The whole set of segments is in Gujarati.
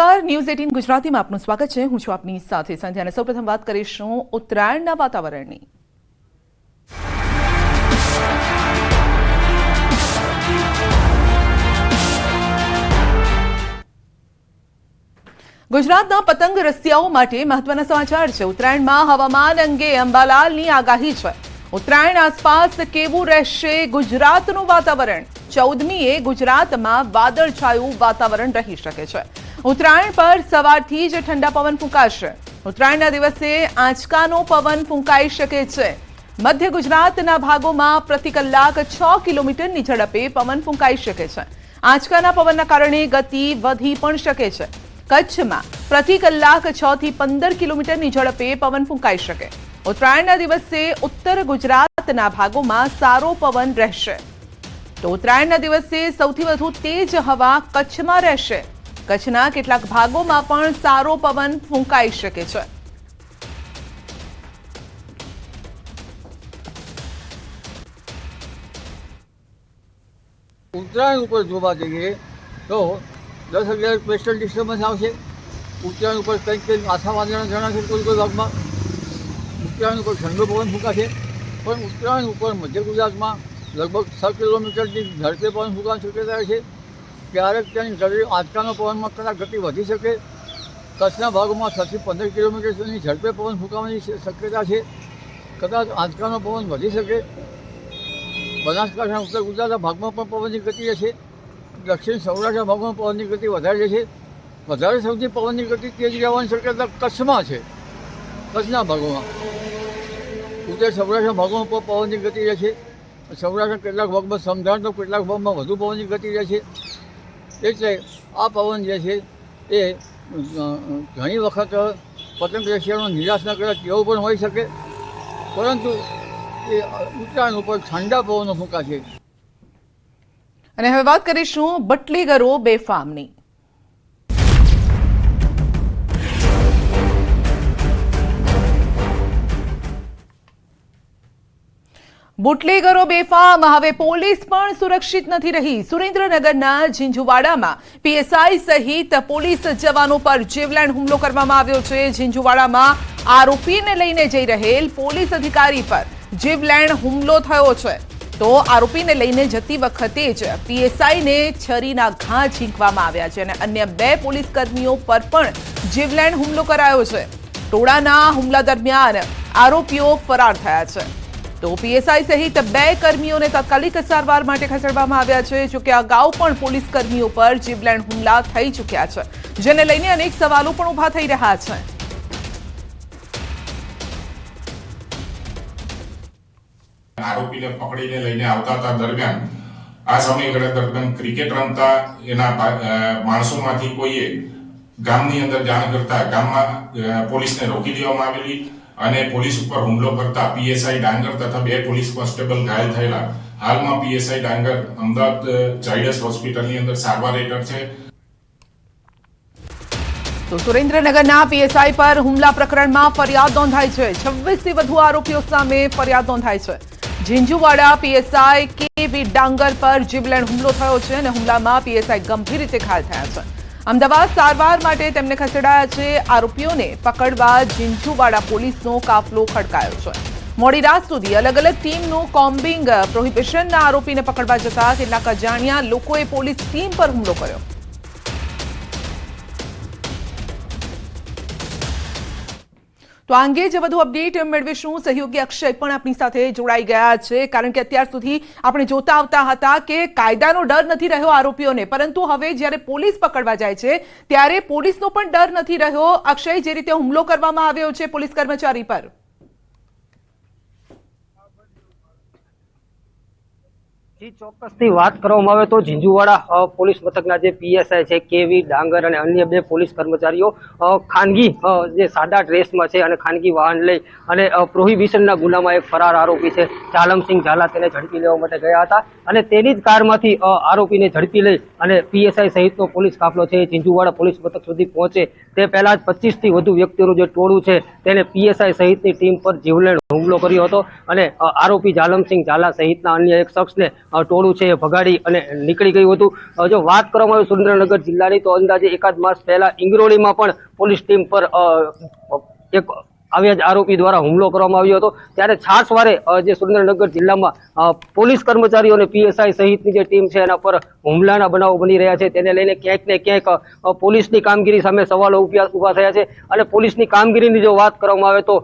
નમસ્કાર, ન્યૂઝ 18 ગુજરાતીમાં આપનું સ્વાગત છે। હું છું આપની સાથે સંધ્યા અને સૌપ્રથમ વાત કરીશું ઉત્તરાયણના વાતાવરણની। ગુજરાતના પતંગ રસિયાઓ માટે મહત્વના સમાચાર છે। ઉત્તરાયણમાં હવામાન અંગે અંબાલાલની આગાહી છે। ઉત્તરાયણ આસપાસ કેવું રહેશે ગુજરાતનું વાતાવરણ? 14મીએ ગુજરાતમાં વાદળછાયું વાતાવરણ રહી શકે છે। ઉત્તરાયણ પર સવારથી જ ઠંડા પવન ફૂંકાશે। ઉત્તરાયણના દિવસે આંચકાનો પવન ફૂંકાઈ શકે છે। મધ્ય ગુજરાતના ભાગોમાં પ્રતિ કલાક 6 કિલોમીટરની ઝડપે પવન ફૂંકાઈ શકે છે। આંચકાના પવનના કારણે ગતિ વધી પણ શકે છે। કચ્છમાં પ્રતિ કલાક 6 થી 15 કિલોમીટરની ઝડપે પવન ફૂંકાઈ શકે। ઉત્તરાયણના દિવસે ઉત્તર ગુજરાતના ભાગોમાં સારો પવન રહેશે। તો ઉત્તરાયણના દિવસે સૌથી વધુ તેજ હવા કચ્છમાં રહેશે। કચ્છના કેટલાક ભાગોમાં પણ સારો પવન ફૂંકાઈ શકે છે। ઉત્તરાયણ ઉપર જોવા જઈએ તો 10-11 વેસ્ટર્ન ડિસ્ટર્બન્સ આવશે। ઉત્તરાયણ ઉપર કંઈક આછા વાદળા જણાશે કોઈ ભાગમાં। ઉત્તરાયણ ઉપર ઠંડો પવન ફૂંકાશે, પણ ઉત્તરાયણ ઉપર મધ્ય ગુજરાતમાં લગભગ 6 કિલોમીટરની ઝડપે પવન ફૂંકાવાની શક્યતા છે। ક્યારેક ત્યાંની ઝડપે આંચકાનો પવનમાં કદાચ ગતિ વધી શકે। કચ્છના ભાગોમાં 6 થી 15 કિલોમીટર સુધીની ઝડપે પવન ફૂંકાવાની શક્યતા છે। કદાચ આંચકાનો પવન વધી શકે। બનાસકાંઠા ઉત્તર ગુજરાતના ભાગમાં પણ પવનની ગતિ રહેશે। દક્ષિણ સૌરાષ્ટ્રના ભાગમાં પવનની ગતિ વધારે રહેશે। વધારે સૌથી પવનની ગતિ તેજ રહેવાની શક્યતા કચ્છમાં છે। કચ્છના ભાગોમાં ઉત્તર સૌરાષ્ટ્રના ભાગોમાં પણ પવનની ગતિ રહેશે। સૌરાષ્ટ્રના કેટલાક ભાગમાં સમજાણ તો કેટલાક ભાગમાં વધુ પવનની ગતિ રહેશે। એટલે આ પવન જે છે એ ઘણી વખત પતંગ રસિયાનો નિરાશ ન કરે તેવું પણ હોઈ શકે, પરંતુ એ ઉત્તરાયણ ઉપર ઠંડા પવનો ફૂંકાશે। અને હવે વાત કરીશું બટલીગરો બેફામની। બુટલેગરો બેફામ, હવે પોલીસ પણ સુરક્ષિત નથી રહી। સુરેન્દ્રનગરના ઝીંઝુવાડામાં પીએસઆઈ સહિત પોલીસ જવાનો પર જીવલેણ હુમલો કરવામાં આવ્યો છે। ઝીંઝુવાડામાં આરોપીને લઈને જઈ રહેલ પોલીસ અધિકારી પર જીવલેણ હુમલો થયો છે। તો આરોપીને લઈને જતી વખતે જ પીએસઆઈને છરીના ઘા ઝીંકવામાં આવ્યા છે અને અન્ય 2 પોલીસ કર્મીઓ પર પણ જીવલેણ હુમલો કરાયો છે। ટોળાના હુમલા દરમિયાન આરોપીઓ ફરાર થયા છે। તો પીએસઆઈ સહિત 2 કર્મીઓને તાત્કાલિક સારવાર માટે ખસેડવામાં આવ્યા છે। જોકે અગાઉ પણ પોલીસ કર્મીઓ પર જીવલેણ હુમલા થઈ ચૂક્યા છે, જેને લઈને અનેક સવાલો પણ ઉભા થઈ રહ્યા છે। આરોપીને પકડીને લઈને આવતા હતા દરમિયાન આ સમયગાળા દરમિયાન ક્રિકેટ રમતા એના માણસોમાંથી કોઈએ ગામની અંદર જાણ કરતા ગામમાં પોલીસને રોકી દેવામાં આવેલી અને પોલીસ ઉપર હુમલો કરતા પીએસઆઈ ડાંગર તથા 2 પોલીસ કોન્સ્ટેબલ ઘાયલ થયેલા। હાલમાં પીએસઆઈ ડાંગર અમદાવાદ ઝાયડસ હોસ્પિટલની અંદર સારવાર હેઠળ છે। તો સુરેન્દ્રનગરના પીએસઆઈ પર હુમલા પ્રકરણમાં ફરિયાદ નોંધાઈ છે। 26થી વધુ આરોપીઓ સામે ફરિયાદ નોંધાઈ છે। ઝીંઝુવાડા પીએસઆઈ કેવી ડાંગર પર જીવલેણ હુમલો થયો છે અને હુમલામાં પીએસઆઈ ગંભીર રીતે ઘાયલ થયા છે। અમદાવાદ સારવાર માટે તેમને ખસેડાયા છે। આરોપીઓને પકડવા ઝીંઝુવાડા પોલીસનો કાફલો ખડકાયો છે। મોડી રાત સુધી અલગ અલગ ટીમનું કોમ્બિંગ પ્રોહિબિશનના આરોપીને પકડવા જતા કેટલાક અજાણ્યા લોકોએ પોલીસ ટીમ પર હુમલો કર્યો। તો આ અંગે જ વધુ અપડેટ મેળવીશું। સહયોગી અક્ષય પણ આપણી સાથે જોડાઈ ગયા છે, કારણ કે અત્યાર સુધી આપણે જોતા આવતા હતા કે કાયદાનો ડર નથી રહ્યો આરોપીઓને, પરંતુ હવે જ્યારે પોલીસ પકડવા જાય છે ત્યારે પોલીસનો પણ ડર નથી રહ્યો। અક્ષય, જે રીતે હુમલો કરવામાં આવ્યો છે પોલીસ કર્મચારી પર, ચોક્કસથી વાત કરવામાં આવે તો ઝીંઝુવાડા પોલીસ મથકના જે પીએસઆઈ છે કેવી ડાંગર અને અન્ય 2 પોલીસ કર્મચારીઓ ખાનગી જે સાદા ડ્રેસમાં છે અને ખાનગી વાહન લઈ અને પ્રોહિબિશનના ગુનામાં એક ફરાર આરોપી છે જાલમસિંહ ઝાલા તેને ઝડપી લેવા માટે ગયા હતા અને તેની જ કારમાંથી આરોપીને ઝડપી લઈ અને પીએસઆઈ સહિતનો પોલીસ કાફલો છે ઝીંઝુવાડા પોલીસ મથક સુધી પહોંચે તે પહેલા જ 25થી વધુ વ્યક્તિઓનું જે ટોળું છે તેને પીએસઆઈ સહિતની ટીમ પર જીવલેણ હુમલો કર્યો હતો અને આરોપી જાલમસિંહ ઝાલા સહિતના અન્ય એક શખ્સને ટોળું છે એ ભગાડી અને નીકળી ગયું હતું। જો વાત કરવામાં આવે સુરેન્દ્રનગર જિલ્લાની તો અંદાજે એકાદ માસ પહેલા ઇંગરોળીમાં પણ પોલીસ ટીમ પર એક આવ્યા જ આરોપી દ્વારા હુમલો કરવામાં આવ્યો હતો। ત્યારે છાસવારે જે સુરેન્દ્રનગર જિલ્લામાં પોલીસ કર્મચારીઓ અને પીએસઆઈ સહિતની જે ટીમ છે એના પર હુમલાના બનાવો બની રહ્યા છે। તેને લઈને ક્યાંક ને ક્યાંક પોલીસની કામગીરી સામે સવાલો ઉભા થયા છે અને પોલીસની કામગીરીની જો વાત કરવામાં આવે તો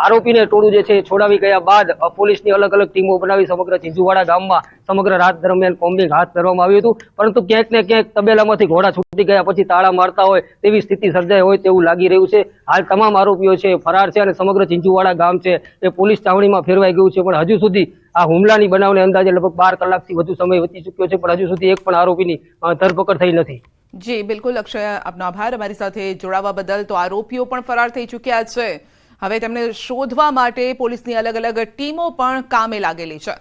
આરોપીને ટોળું જે છે છોડાવી ગયા બાદ પોલીસની અલગ અલગ ટીમો બનાવી સમગ્ર ઝીંઝુવાડા ગામમાં સમગ્ર રાત દરમિયાન કોમ્બિંગ હાથ ધરવામાં આવ્યું હતું। પરંતુ ક્યાંક ને ક્યાંક તબેલામાંથી ઘોડા છૂટી ગયા પછી તાળા મારતા હોય તેવી સ્થિતિ સર્જાઈ હોય તેવું લાગી રહ્યું છે। હાલ તમામ આરોપીઓ છે ફરાર છે અને સમગ્ર ઝીંઝુવાડા ગામ છે એ પોલીસ ચાવણીમાં ફેરવાઈ ગયું છે। પણ હજુ સુધી આ હુમલાની બનાવને અંદાજે લગભગ 12 કલાકથી વધુ સમય વીતી ચૂક્યો છે, પણ હજુ સુધી એક પણ આરોપીની ધરપકડ થઈ નથી। જી બિલકુલ અક્ષય, આપનો આભાર અમારી સાથે જોડાવા બદલ। તો આરોપીઓ પણ ફરાર થઈ ચૂક્યા છે, હવે તેમને શોધવા માટે પોલીસની અલગ અલગ ટીમો પણ કામે લાગેલી છે।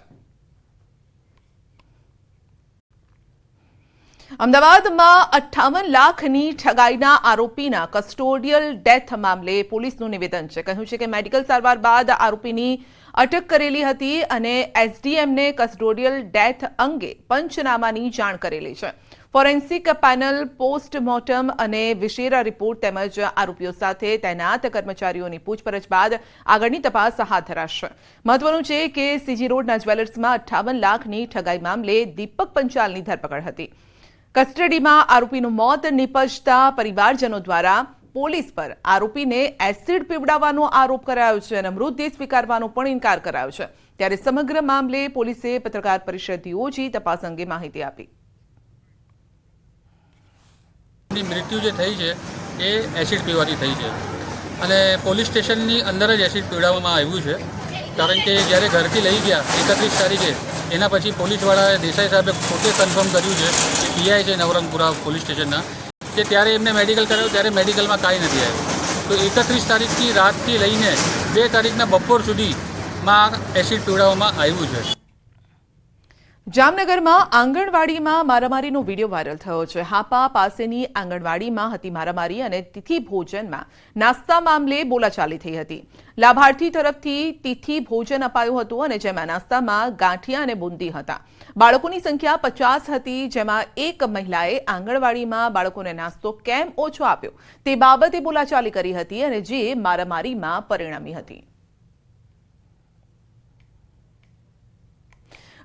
અમદાવાદમાં 58 લાખની ઠગાઈના આરોપીના કસ્ટોડિયલ ડેથ મામલે પોલીસનું નિવેદન છે। કહ્યું છે કે મેડિકલ સારવાર બાદ આરોપીની અટક કરેલી હતી અને એસડીએમને કસ્ટોડિયલ ડેથ અંગે પંચનામાની જાણ કરેલી છે। ફોરેન્સિક પેનલ પોસ્ટમોર્ટમ અને વિશેરા રિપોર્ટ તેમજ આરોપીઓ સાથે તૈનાત કર્મચારીઓની પૂછપરછ બાદ આગળની તપાસ હાથ ધરાશે। મહત્વનું છે કે સીજી રોડના જ્વેલર્સમાં 58 લાખની ઠગાઈ મામલે દીપક પંચાલની ધરપકડ હતી। કસ્ટડીમાં આરોપીનું મોત નિપજતા પરિવારજનો દ્વારા પોલીસ પર આરોપીને એસિડ પીવડાવવાનો આરોપ કરાયો છે અને મૃતદેહ સ્વીકારવાનો પણ ઇનકાર કરાયો છે। ત્યારે સમગ્ર મામલે પોલીસે પત્રકાર પરિષદ યોજી તપાસ અંગે માહિતી આપી। મૃત્યુ જે થઈ છે એ એસિડ પીવાથી થઈ છે અને પોલીસ સ્ટેશનની અંદર જ એસિડ પીવડાવવામાં આવ્યું છે, કારણ કે જ્યારે ઘરથી લઈ ગયા 31 તારીખે એના પછી પોલીસવાળાએ દેસાઈ સાહેબે પોતે કન્ફર્મ કર્યું છે કે પીઆઈ છે નવરંગપુરા પોલીસ સ્ટેશનના કે ત્યારે એમને મેડિકલ કરાવ્યું ત્યારે મેડિકલમાં કાંઈ નથી આવ્યું। તો 31 તારીખથી રાતથી લઈને 2 તારીખના બપોર સુધીમાં એસિડ પીવડાવવામાં આવ્યું છે। જામનગરમાં આંગણવાડીમાં મારામારીનો વિડીયો વાયરલ થયો છે। હાપા પાસેની આંગણવાડીમાં હતી મારામારી અને તિથિ ભોજનમાં નાસ્તા મામલે બોલાચાલી થઈ હતી। લાભાર્થી તરફથી તિથિ ભોજન અપાયું હતું અને જેમાં નાસ્તામાં ગાંઠિયા અને બુંદી હતા। બાળકોની સંખ્યા 50 હતી, જેમાં એક મહિલાએ આંગણવાડીમાં બાળકોને નાસ્તો કેમ ઓછો આપ્યો તે બાબતે બોલાચાલી કરી હતી અને જે મારામારીમાં પરિણમી હતી।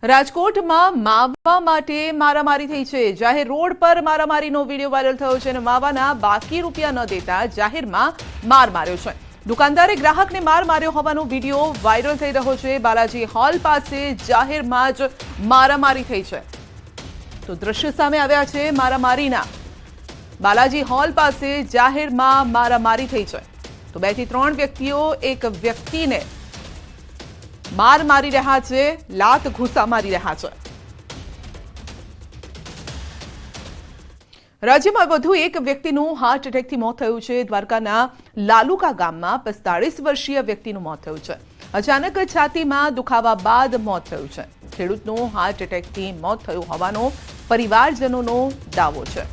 રાજકોટમાં માવા માટે મારામારી થઈ છે। જાહેર રોડ પર મારામારીનો વિડીયો વાયરલ થયો છે અને માવાના બાકી રૂપિયા ન દેતા જાહેરમાં માર માર્યો છે। દુકાનદારે ગ્રાહકને માર માર્યો હોવાનો વિડીયો વાયરલ થઈ રહ્યો છે। બાલાજી હોલ પાસે જાહેરમાં જ મારામારી થઈ છે, તો દ્રશ્ય સામે આવ્યા છે મારામારીના। બાલાજી હોલ પાસે જાહેરમાં મારામારી થઈ છે, તો 2 થી 3 વ્યક્તિઓ એક વ્યક્તિને માર મારી રહ્યા છે, લાત ઘૂસા મારી રહ્યા છે। રાજ્યમાં વધુ એક વ્યક્તિનું હાર્ટ એટેકથી મોત થયું છે। દ્વારકાના લાલુકા ગામમાં 45 વર્ષીય વ્યક્તિનું મોત થયું છે। અચાનક છાતીમાં દુખાવા બાદ મોત થયું છે। ખેડૂતનું હાર્ટ એટેકથી મોત થયું હોવાનો પરિવારજનોનો દાવો છે।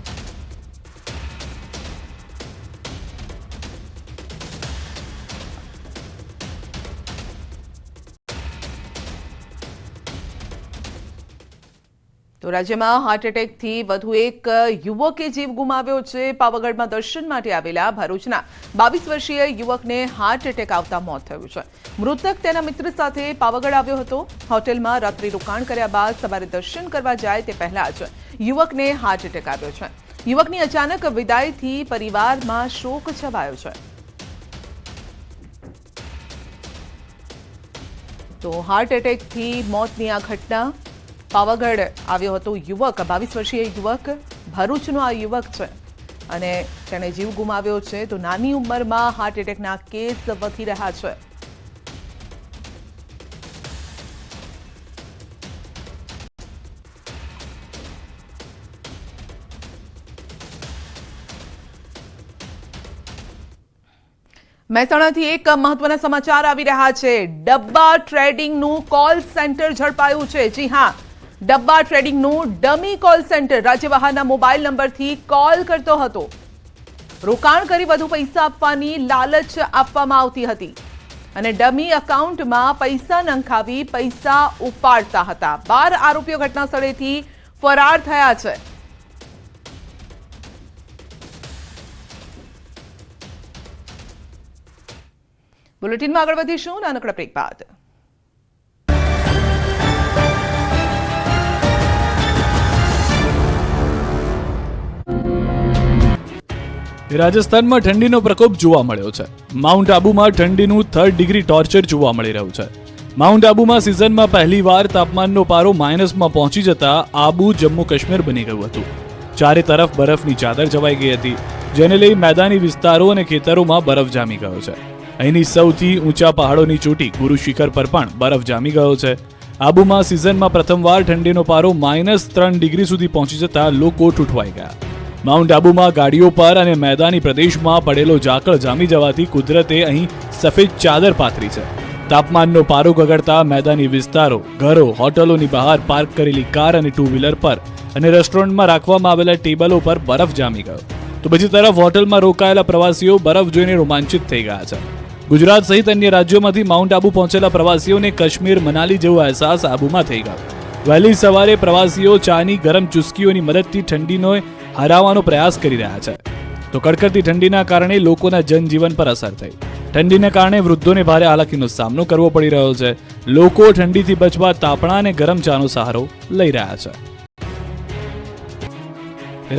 તો રાજ્યમાં હાર્ટ એટેકથી વધુ એક યુવકે જીવ ગુમાવ્યો છે। પાવાગઢમાં દર્શન માટે આવેલા ભરૂચના 22 વર્ષીય યુવકને હાર્ટ એટેક આવતા મોત થયું છે। મૃતક તેના મિત્ર સાથે પાવાગઢ આવ્યો હતો। હોટેલમાં રાત્રિ રોકાણ કર્યા બાદ સવારે દર્શન કરવા જાય તે પહેલા જ યુવકને હાર્ટ એટેક આવ્યો છે। યુવકની અચાનક વિદાયથી પરિવારમાં શોક છવાયો છે। તો હાર્ટ એટેકથી મોતની આ ઘટના પાવાગઢ આવ્યો હતો યુવક, 22 વર્ષીય યુવક, ભરૂચનો આ યુવક છે અને તેણે જીવ ગુમાવ્યો છે। તો નાની ઉંમરમાં હાર્ટ એટેકના કેસ વધી રહ્યા છે। મહેસાણાથી એક મહત્વના સમાચાર આવી રહ્યા છે। ડબ્બા ટ્રેડિંગનું કોલ સેન્ટર ઝડપાયું છે। જી હા, ડબ્બા ટ્રેડિંગનું ડમી કોલ સેન્ટર રાજ્ય બહારના મોબાઈલ નંબરથી કોલ કરતો હતો। રોકાણ કરી વધુ પૈસા આપવાની લાલચ આપવામાં આવતી હતી। અને ડમી એકાઉન્ટમાં પૈસા નંખાવી પૈસા ઉપાડતા હતા. 12 આરોપીઓ ઘટના સ્થળેથી ફરાર થયા છે. બુલેટિનમાં આગળ વધીશું નાનકડા બ્રેક બાદ. રાજસ્થાનમાં ઠંડીનો પ્રકોપ જોવા મળ્યો છે. માઉન્ટ આબુમાં ઠંડીનું 3rd ડિગ્રી ટોર્ચર જોવા મળી રહ્યું છે. માઉન્ટ આબુમાં સિઝનમાં પહેલીવાર તાપમાનનો પારો માઇનસમાં પહોંચી જતા આબુ જમ્મુ કાશ્મીર બની ગયું હતું. ચારે તરફ બરફની ચાદર છવાઈ ગઈ હતી, જેને લઈ મેદાની વિસ્તારો અને ખેતરોમાં બરફ જામી ગયો છે. અહીંની સૌથી ઊંચા પહાડોની ચોટી ગુરુ શિખર પર પણ બરફ જામી ગયો છે. આબુમાં સિઝનમાં પ્રથમવાર ઠંડીનો પારો -3 ડિગ્રી સુધી પહોંચી જતા લોકો ઠૂંઠવાઈ ગયા. માઉન્ટ આબુમાં ગાડીઓ પર અને મેદાની પ્રદેશમાં પડેલો ઝાકળ જામી જવાથી કુદરતે અહીં સફેદ ચાદર પાથરી છે. તાપમાનનો પારો ગગડતા મેદાની વિસ્તારો, ઘરો, હોટલોની બહાર પાર્ક કરેલી કાર અને 2 વ્હીલર પર અને રેસ્ટોરન્ટમાં રાખવામાં આવેલા ટેબલો પર બરફ જામી ગયો. તો બીજી તરફ હોટલમાં રોકાયેલા પ્રવાસીઓ બરફ જોઈને રોમાંચિત થઈ ગયા છે. ગુજરાત સહિત અન્ય રાજ્યોમાંથી માઉન્ટ આબુ પહોંચેલા પ્રવાસીઓને કાશ્મીર, મનાલી જેવો અહેસાસ આબુમાં થઈ ગયો. વહેલી સવારે પ્રવાસીઓ ચાની ગરમ ચુસ્કીઓની મદદથી ઠંડીનો હરાવવાનો પ્રયાસ કરી રહ્યા છે. તો કડકડતી ઠંડીના કારણે લોકોના જનજીવન પર અસર થઈ. ઠંડીને કારણે વૃદ્ધોને ભારે હાલાકીનો સામનો કરવો પડી રહ્યો છે. લોકો ઠંડીથી બચવા તાપણા અને ગરમ ચાનો સહારો લઈ રહ્યા છે.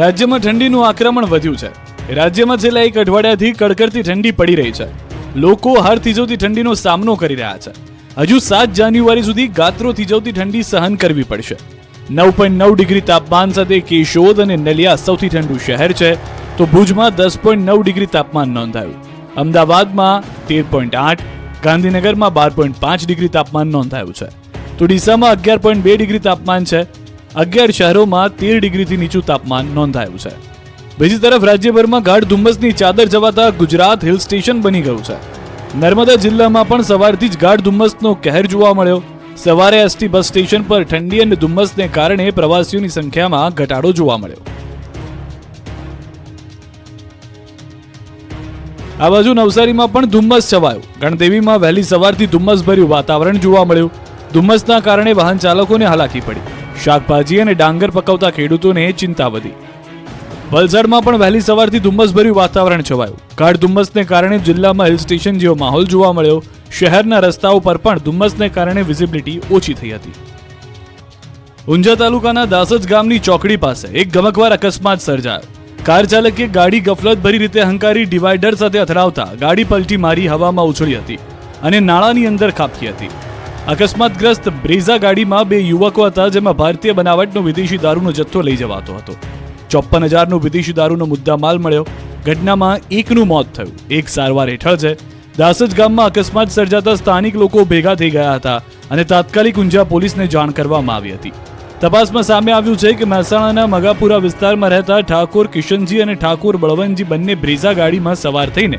રાજ્યમાં ઠંડીનું આક્રમણ વધ્યું છે. રાજ્યમાં છેલ્લા 1 અઠવાડિયાથી કડકડતી ઠંડી પડી રહી છે. લોકો હાડ થીજવતી ઠંડીનો સામનો કરી રહ્યા છે. હજુ 7 જાન્યુઆરી સુધી ગાત્રો થીજવતી ઠંડી સહન કરવી પડશે. 9.9 ડિગ્રી તાપમાન સાથે કેશોદ અને નલિયા સૌથી ઠંડુ શહેર છે, તો ભુજમાં 10.9 ડિગ્રી તાપમાન નોંધાયું. અમદાવાદમાં 13.8, ગાંધીનગરમાં 12.5 ડિગ્રી તાપમાન નોંધાયું છે. તો ડીસામાં 11.2 ડિગ્રી તાપમાન છે. 11 શહેરોમાં 13 ડિગ્રીથી નીચું તાપમાન નોંધાયું છે. બીજી તરફ રાજ્યભરમાં ગાઢ ધુમ્મસની ચાદર જવાતા ગુજરાત હિલ સ્ટેશન બની ગયું છે. નર્મદા જિલ્લામાં પણ સવારથી જ ગાઢ ધુમ્મસનો કહેર જોવા મળ્યો. સવારે એસટી બસ સ્ટેશન પર ઠંડી અને ધુમ્મસને કારણે પ્રવાસીઓની સંખ્યામાં ઘટાડો જોવા મળ્યો. આ બાજુ નવસારીમાં પણ ધુમ્મસ છવાયું. ગણદેવીમાં વહેલી સવારથી ધુમ્મસભર્યું વાતાવરણ જોવા મળ્યું. ધુમ્મસના કારણે વાહન ચાલકોને હાલાકી પડી. શાકભાજી અને ડાંગર પકવતા ખેડૂતોને ચિંતા વધી. વલસાડમાં પણ વહેલી સવારથી ધુમ્મસભર્યું વાતાવરણ છવાયું. ગાઢ ધુમ્મસને કારણે જિલ્લામાં હિલ સ્ટેશન જેવો માહોલ જોવા મળ્યો. શહેરના રસ્તાઓ પર પણ ધુમ્મસને કારણે વિઝિબિલિટી ઓછી થઈ હતી. ઊંઝા તાલુકાના દાસજ ગામની ચોકડી પાસે એક ગમકવાર અકસ્માત સર્જાયો. કાર ચાલકે ગાડી ગફલતભરી રીતે હંકારી ડિવાઈડર સાથે અથડાવતા ગાડી પલટી મારી હવામાં ઉછળી હતી અને નાળાની અંદર ખાબકી હતી. અકસ્માતગ્રસ્ત બ્રેઝા ગાડીમાં 2 યુવકો હતા, જેમાં ભારતીય બનાવટનો વિદેશી દારૂનો જથ્થો લઈ જવાતો હતો. 54,000નો વિદેશી દારૂનો મુદ્દામાલ મળ્યો. ઘટનામાં એકનું મોત થયું, એક સારવાર હેઠળ છે. દાસજ ગામમાં અકસ્માત સર્જાતા સ્થાનિક લોકો ભેગા થઈ ગયા હતા અને તાત્કાલિક ઊંઝા પોલીસને જાણ કરવામાં આવી હતી. તપાસમાં સામે આવ્યું છે કે મહેસાણાના મગાપુરા વિસ્તારમાં રહેતા ઠાકોર કિશનજી અને ઠાકોર બળવંતજી બંને બ્રેઝા ગાડીમાં સવાર થઈને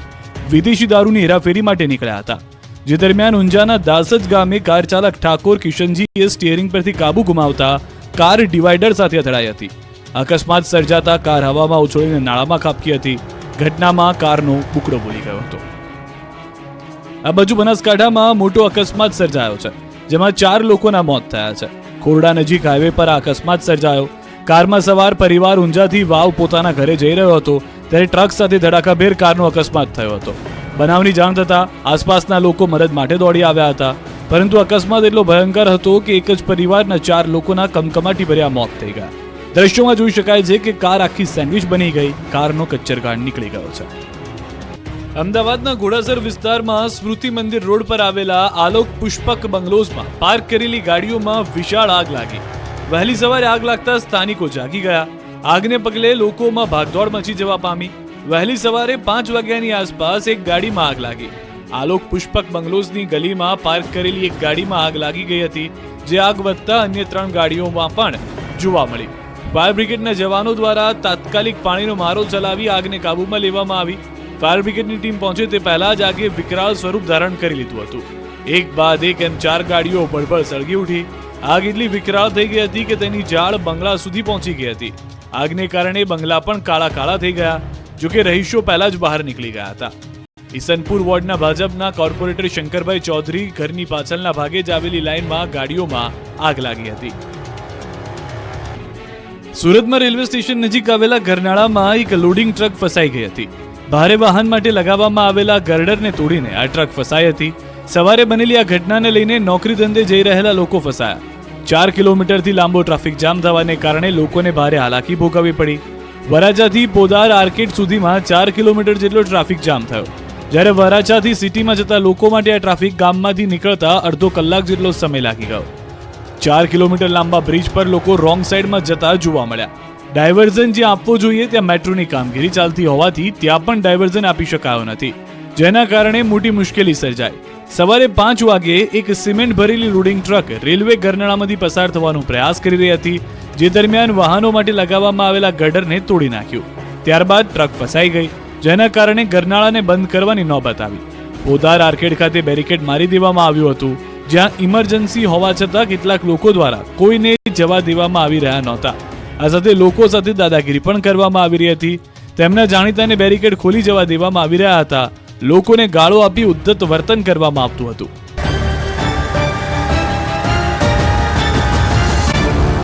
વિદેશી દારૂની હેરાફેરી માટે નીકળ્યા હતા. જે દરમિયાન ઊંઝાના દાસજ ગામે કાર ચાલક ઠાકોર કિશનજીએ સ્ટીયરિંગ પરથી કાબુ ગુમાવતા કાર ડિવાઈડર સાથે અથડાઈ હતી. અકસ્માત સર્જાતા કાર હવામાં ઉછળીને નાળામાં ખાબકી હતી. ઘટનામાં કારનો બુકડો બોલી ગયો હતો. આ બાજુ બનાસકાંઠામાં મોટો અકસ્માત સર્જાયો છે, જેમાં 4 લોકોના મોત થયા છે. ખોરડા નજીક હાઈવે પર આ અકસ્માત સર્જાયો. કારમાં સવાર પરિવાર ઊંઝાથી વાવ પોતાના ઘરે જઈ રહ્યો હતો, ત્યારે ટ્રક સાથે ધડાકાભેર કારનો અકસ્માત થયો હતો. બનાવની જાણ થતાં આસપાસના લોકો મદદ માટે દોડી આવ્યા હતા, પરંતુ અકસ્માત એટલો ભયંકર હતો કે એક જ પરિવારના 4 લોકોના કમકમાટી ભર્યા મોત થઈ ગયા. દ્રશ્યોમાં જોઈ શકાય છે કે કાર આખી સેન્ડવિચ બની ગઈ. કારનો કચ્ચરગાળ નીકળી ગયો છે. અમદાવાદના ઘોડાસર વિસ્તારમાં સ્મૃતિ મંદિર રોડ પર આવેલા આલોક પુષ્પક બંગલોઝમાં પાર્ક કરેલી ગાડીઓમાં વિશાળ આગ લાગી. વહેલી સવારે આગ લાગતા સ્થાનિકો જાગી ગયા. આગને પગલે લોકોમાં ભાગદોડ મચી જવા પામી. વહેલી સવારે 5 વાગ્યાની આસપાસ એક ગાડીમાં આગ લાગી. આલોક પુષ્પક બંગલોઝની ગલીમાં પાર્ક કરેલી એક ગાડીમાં આગ લાગી ગઈ હતી, જે આગ વધતા અન્ય 3 ગાડીઓમાં પણ જોવા મળી. ફાયર બ્રિગેડના જવાનો દ્વારા તાત્કાલિક પાણીનો મારો ચલાવી આગને કાબૂમાં લેવામાં આવી. ફાયર બ્રિગેડની ટીમ પહોંચે તે પહેલા જ આગે વિકરાળ સ્વરૂપ ધારણ કરી લીધું હતું. એક બાદ એક એમ 4 ગાડીઓ બળબળ સળગી ઉઠી. આગ એટલી વિકરાળ થઈ ગઈ હતી કે તેની જાળ બંગલા સુધી પહોંચી ગઈ હતી. આગને કારણે બંગલા પણ કાળા કાળા થઈ ગયા. જોકે રહીશો પહેલા જ બહાર નીકળી ગયા હતા. ઈસનપુર વોર્ડના ભાજપના કોર્પોરેટર શંકરભાઈ ચૌધરી ઘરની પાછળના ભાગે જ આવેલી લાઇનમાં ગાડીઓમાં આગ લાગી હતી. સુરતમાં રેલવે સ્ટેશન નજીક આવેલા ગરનાળામાં એક લોડિંગ ટ્રક ફસાઈ ગઈ હતી. ભારે વાહન માટે લગાવવામાં આવેલા ગર્ડરને તોડીને આ ટ્રક ફસાઈ હતી. સવારે બનેલી આ ઘટનાને લઈને નોકરી ધંધે જઈ રહેલા લોકો ફસાયા. 4 કિલોમીટરથી લાંબો ટ્રાફિક જામ થવાને કારણે લોકોને ભારે હાલાકી ભોગવવી પડી. વરાછાથી પોદાર આર્કેડ સુધીમાં 4 કિલોમીટર જેટલો ટ્રાફિક જામ થયો. જ્યારે વરાછાથી સિટીમાં જતા લોકો માટે આ ટ્રાફિક ગામમાંથી નીકળતા અડધો કલાક જેટલો સમય લાગી ગયો. 4 કિલોમીટર લાંબા બ્રિજ પર લોકો રોંગ સાઈડમાં જતા જોવા મળ્યા. ડાયવર્ઝન જ્યાં આપવો જોઈએ ત્યાં મેટ્રોની કામગીરી ચાલતી હોવાથી ત્યાં પણ ડાયવર્ઝન આપી શકાયો નથી, જેના કારણે મોટી મુશ્કેલી સર્જાઈ. સવારે 5 વાગે એક સિમેન્ટ ભરેલી લોડિંગ ટ્રક રેલવે ગરનાળામાંથી પસાર થવાનો પ્રયાસ કરી રહી હતી, જે દરમિયાન વાહનો માટે લગાવવામાં આવેલા ગર્ડરને તોડી નાખ્યું. ત્યારબાદ ટ્રક ફસાઈ ગઈ, જેના કારણે ગરનાળાને બંધ કરવાની નોબત આવી. પોદાર આર્કેડ ખાતે બેરિકેડ મારી દેવામાં આવ્યું હતું, જ્યાં ઇમરજન્સી હોવા છતાં કેટલાક લોકો દ્વારા કોઈને જવા દેવામાં આવી રહ્યા નહોતા. આ સાથે લોકો સાથે દાદાગીરી પણ કરવામાં આવી રહી હતી. તેમના જાણીતાને બેરિકેડ ખોલી જવા દેવામાં આવી રહ્યા હતા. લોકોને ગાળો આપી ઉદ્ધત વર્તન કરવામાં આવતું હતું.